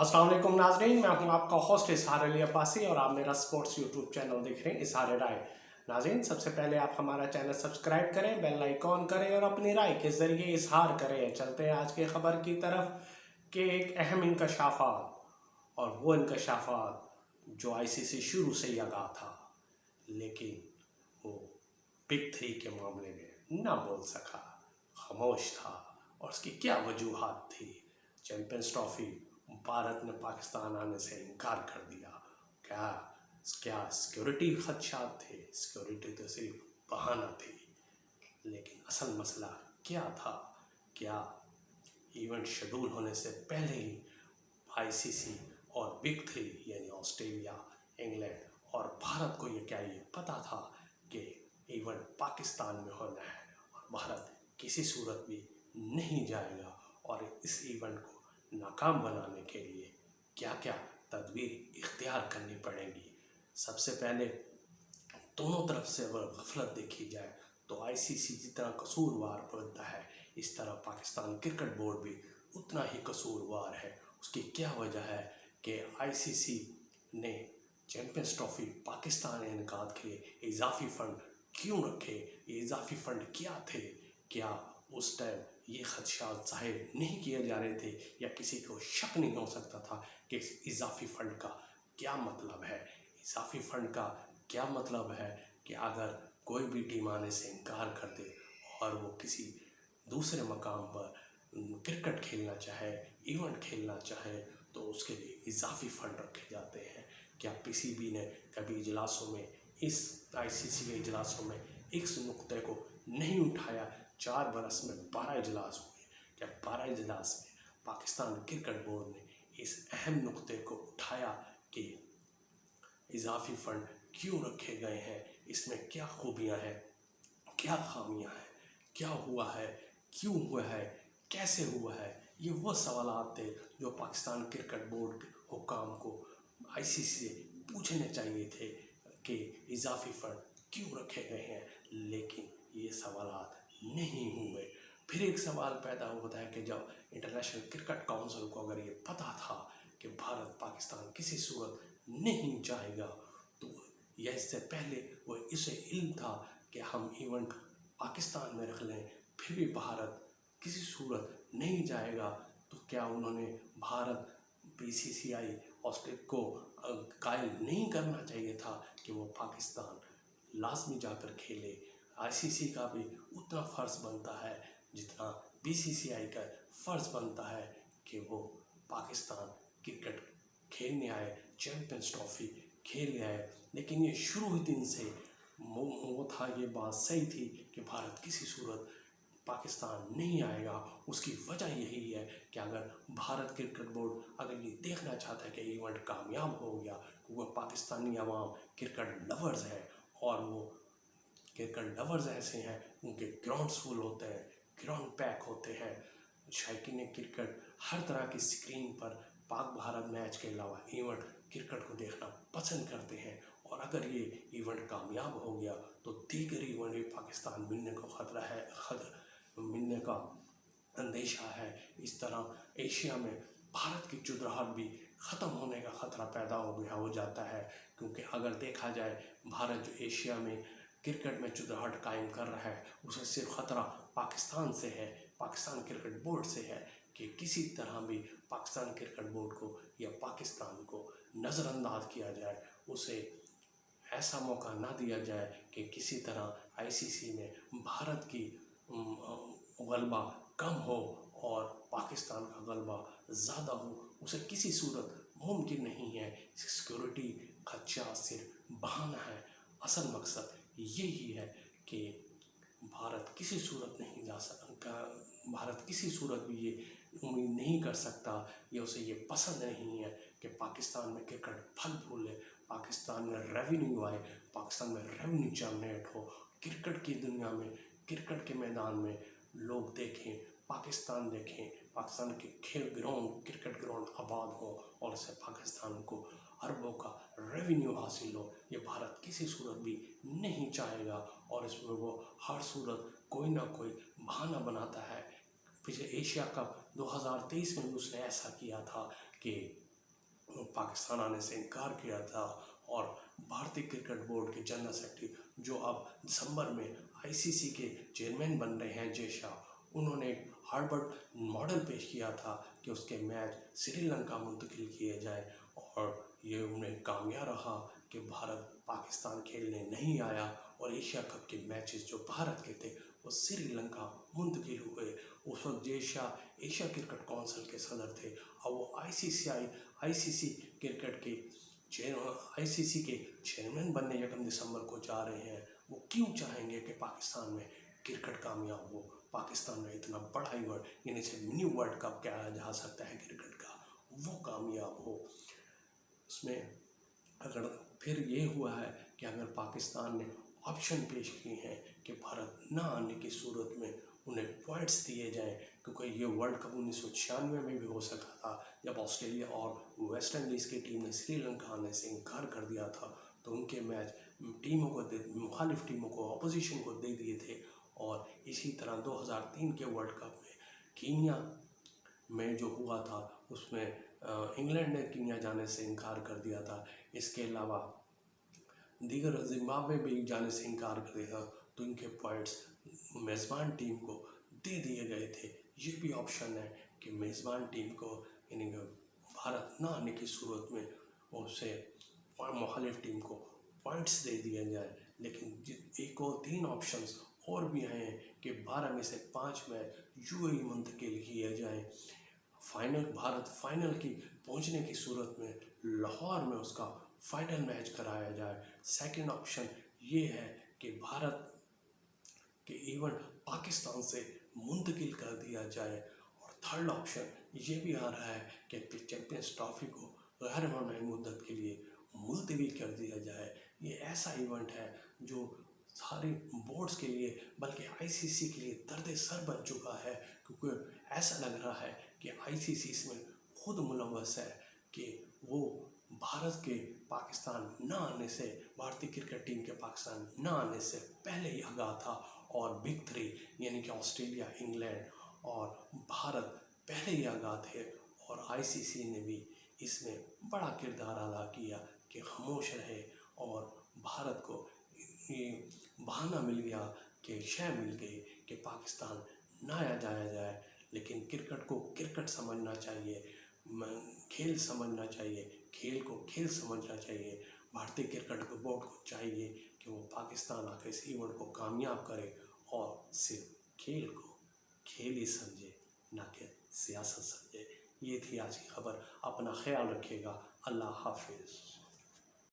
अस्सलाम वालेकुम नाज़रीन, मैं हूं आपका होस्ट इसहार अली अब्बासी और आप मेरा स्पोर्ट्स यूट्यूब चैनल देख रहे हैं इसहार राय। नाज़रीन, सबसे पहले आप हमारा चैनल सब्सक्राइब करें, बेल आइकॉन करें और अपनी राय के ज़रिए इजहार करें। चलते हैं आज की खबर की तरफ कि एक अहम इंकशाफात और वो इंकशाफात जो आईसीसी शुरू से ही आगाह था, लेकिन वो बिग 3 के मामले में ना बोल सका, खामोश था। और उसकी क्या वजूहात थी? चैंपियंस ट्रॉफी भारत ने पाकिस्तान आने से इनकार कर दिया। क्या क्या सिक्योरिटी खदशात थे? सिक्योरिटी तो सिर्फ बहाना थी, लेकिन असल मसला क्या था? क्या इवेंट शेड्यूल होने से पहले ही आईसीसी और बिग 3 यानी ऑस्ट्रेलिया, इंग्लैंड और भारत को ये पता था कि इवेंट पाकिस्तान में होना है और भारत किसी सूरत भी नहीं जाएगा? और इस इवेंट को नाकाम बनाने के लिए क्या क्या तदबीर इख्तियार करनी पड़ेगी? सबसे पहले दोनों तरफ से अगर गफलत देखी जाए तो आईसीसी जितना कसूरवार बनता है, इस तरह पाकिस्तान क्रिकेट बोर्ड भी उतना ही कसूरवार है। उसकी क्या वजह है कि आईसीसी ने चैंपियंस ट्रॉफी पाकिस्तान इनेकाद के लिए इजाफी फ़ंड क्यों रखे? ये इजाफी फ़ंड क्या थे? क्या उस टाइम ये खदशात ज़ाहिर नहीं किए जा रहे थे, या किसी को शक नहीं हो सकता था कि इस इजाफी फ़ंड का क्या मतलब है? इजाफी फ़ंड का क्या मतलब है कि अगर कोई भी टीम आने से इनकार कर दे और वो किसी दूसरे मकाम पर क्रिकेट खेलना चाहे, इवेंट खेलना चाहे, तो उसके लिए इजाफी फ़ंड रखे जाते हैं। क्या पीसीबी ने कभी इजलासों में, इस आईसीसी के इजलासों में इस नुक्ते को नहीं उठाया? 4 बरस में 12 इजलास हुए। क्या 12 इजलास में पाकिस्तान क्रिकेट बोर्ड ने इस अहम नुक्ते को उठाया कि इजाफी फ़ंड क्यों रखे गए हैं? इसमें क्या खूबियां हैं, क्या खामियां हैं, क्या हुआ है, क्यों हुआ है, कैसे हुआ है? ये वो सवालात थे जो पाकिस्तान क्रिकेट बोर्ड के हुक्काम को आईसीसी से पूछने चाहिए थे कि इजाफी फ़ंड क्यों रखे गए हैं, लेकिन ये सवालात नहीं हुए। फिर एक सवाल पैदा होता है कि जब इंटरनेशनल क्रिकेट काउंसिल को अगर ये पता था कि भारत पाकिस्तान किसी सूरत नहीं जाएगा, तो यह इससे पहले वो इसे इल्म था कि हम इवेंट पाकिस्तान में रख लें, फिर भी भारत किसी सूरत नहीं जाएगा, तो क्या उन्होंने भारत बीसीसीआई ऑस्ट्रेलिया को कायल नहीं करना चाहिए था कि वो पाकिस्तान लाजमी जाकर खेले? आईसीसी का भी उतना फ़र्ज़ बनता है जितना बीसीसीआई का फ़र्ज़ बनता है कि वो पाकिस्तान क्रिकेट खेलने आए, चैंपियंस ट्रॉफी खेलने आए। लेकिन ये शुरू ही दिन से वो था, ये बात सही थी कि भारत किसी सूरत पाकिस्तान नहीं आएगा। उसकी वजह यही है कि अगर भारत क्रिकेट बोर्ड अगर ये देखना चाहता है कि इवेंट कामयाब हो गया, क्योंकि पाकिस्तानी अवाम क्रिकेट लवर्स है और वो क्रिकेट लवर्स ऐसे हैं, उनके ग्राउंड्स फुल होते हैं, ग्राउंड पैक होते हैं, शायकीन क्रिकेट हर तरह की स्क्रीन पर पाक भारत मैच के अलावा इवेंट क्रिकेट को देखना पसंद करते हैं। और अगर ये इवेंट कामयाब हो गया तो दीगर इवेंट भी पाकिस्तान मिलने को खतरा है, मिलने का अंदेशा है। इस तरह एशिया में भारत की चुदराहट भी ख़त्म होने का ख़तरा पैदा हो जाता है, क्योंकि अगर देखा जाए भारत जो एशिया में क्रिकेट में चुदराहट कायम कर रहा है, उसे सिर्फ ख़तरा पाकिस्तान से है, पाकिस्तान क्रिकेट बोर्ड से है कि किसी तरह भी पाकिस्तान क्रिकेट बोर्ड को या पाकिस्तान को नज़रअंदाज किया जाए, उसे ऐसा मौका ना दिया जाए कि किसी तरह आईसीसी में भारत की गलबा कम हो और पाकिस्तान का गलबा ज़्यादा हो। उसे किसी सूरत मुमकिन नहीं है। सिक्योरिटी खदशा सिर्फ बहाना है। असल मकसद यही है कि भारत किसी सूरत नहीं जा सकता, भारत किसी सूरत भी ये उम्मीद नहीं कर सकता या उसे ये पसंद नहीं है कि पाकिस्तान में क्रिकेट फल फूले, पाकिस्तान में रेवेन्यू आए, पाकिस्तान में रेवेन्यू जनरेट हो, क्रिकेट की दुनिया में, क्रिकेट के मैदान में लोग देखें, पाकिस्तान देखें, पाकिस्तान के खेल ग्राउंड, क्रिकेट ग्राउंड आबाद हो और उससे पाकिस्तान को अरबों का रेवेन्यू हासिल हो। ये भारत किसी सूरत भी नहीं चाहेगा और इसमें वो हर सूरत कोई ना कोई बहाना बनाता है। पिछले एशिया कप 2023 में भी उसने ऐसा किया था कि पाकिस्तान आने से इनकार किया था। और भारतीय क्रिकेट बोर्ड के जनरल सेक्रेटरी जो अब दिसंबर में आईसीसी के चेयरमैन बन रहे हैं जय शाह, उन्होंने एक हार्वर्ड मॉडल पेश किया था कि उसके मैच श्रीलंका मुंतकिल किए जाए, और ये उन्हें कामयाब रहा कि भारत पाकिस्तान खेलने नहीं आया और एशिया कप के मैचेस जो भारत के थे वो श्रीलंका मुंतकिल हुए। उस वक्त Jay Shah Asia cricket council के सदर थे और वो आईसीसी क्रिकेट के आईसीसी के चेयरमैन बनने 1 दिसंबर को जा रहे हैं। वो क्यों चाहेंगे कि पाकिस्तान में क्रिकेट कामयाब हो? पाकिस्तान में इतना बड़ा इवेंट, यानी से मिनी वर्ल्ड कप कहा जा सकता है क्रिकेट का, वो कामयाब हो। उसमें अगर फिर ये हुआ है कि अगर पाकिस्तान ने ऑप्शन पेश किए हैं कि भारत ना आने की सूरत में उन्हें पॉइंट्स दिए जाएं, क्योंकि ये वर्ल्ड कप 1996 में भी हो सका था जब ऑस्ट्रेलिया और वेस्ट इंडीज़ की टीम ने श्रीलंका आने से इनकार कर दिया था, तो उनके मैच मुखालिफ टीमों को, अपोजिशन को दे दिए थे। और इसी तरह 2003 के वर्ल्ड कप में कीनिया में जो हुआ था उसमें इंग्लैंड ने कीनिया जाने से इनकार कर दिया था। इसके अलावा दीगर जिम्बाब्वे भी जाने से इनकार कर दिया था, तो इनके पॉइंट्स मेज़बान टीम को दे दिए गए थे। ये भी ऑप्शन है कि मेज़बान टीम को, यानी भारत ना आने की सूरत में उससे मुखालिफ टीम को पॉइंट्स दे दिए जाए। लेकिन एक और 3 ऑप्शंस और भी हैं कि 12 में से 5 मैच यूएई मुंतकिल किए जाएँ। भारत फाइनल की पहुंचने की सूरत में लाहौर में उसका फाइनल मैच कराया जाए। सेकंड ऑप्शन ये है कि भारत के इवेंट पाकिस्तान से मुंतकिल कर दिया जाए। और थर्ड ऑप्शन ये भी आ रहा है कि चैंपियंस ट्रॉफी को गैर मामूली मुद्दत के लिए मुलतवी कर दिया जाए। ये ऐसा इवेंट है जो सारे बोर्ड्स के लिए, बल्कि आईसीसी के लिए दर्द सर बन चुका है, क्योंकि ऐसा लग रहा है कि आईसीसी इसमें खुद मुलव्वस है कि वो भारत के पाकिस्तान न आने से, भारतीय क्रिकेट टीम के पाकिस्तान न आने से पहले ही आगाह था, और बिग 3 यानी कि ऑस्ट्रेलिया, इंग्लैंड और भारत पहले ही आगाह थे। और आईसीसी ने भी इसमें बड़ा किरदार अदा किया कि खामोश रहे, और भारत को ये बहाना मिल गया कि शय मिल गई कि पाकिस्तान ना जाया जाए। लेकिन क्रिकेट को क्रिकेट समझना चाहिए, खेल समझना चाहिए, खेल को खेल समझना चाहिए। भारतीय क्रिकेट बोर्ड को चाहिए कि वो पाकिस्तान आकर इस इवेंट को कामयाब करे और सिर्फ खेल को खेल ही समझे, ना कि सियासत समझे। ये थी आज की खबर। अपना ख्याल रखिएगा। अल्लाह हाफिज़।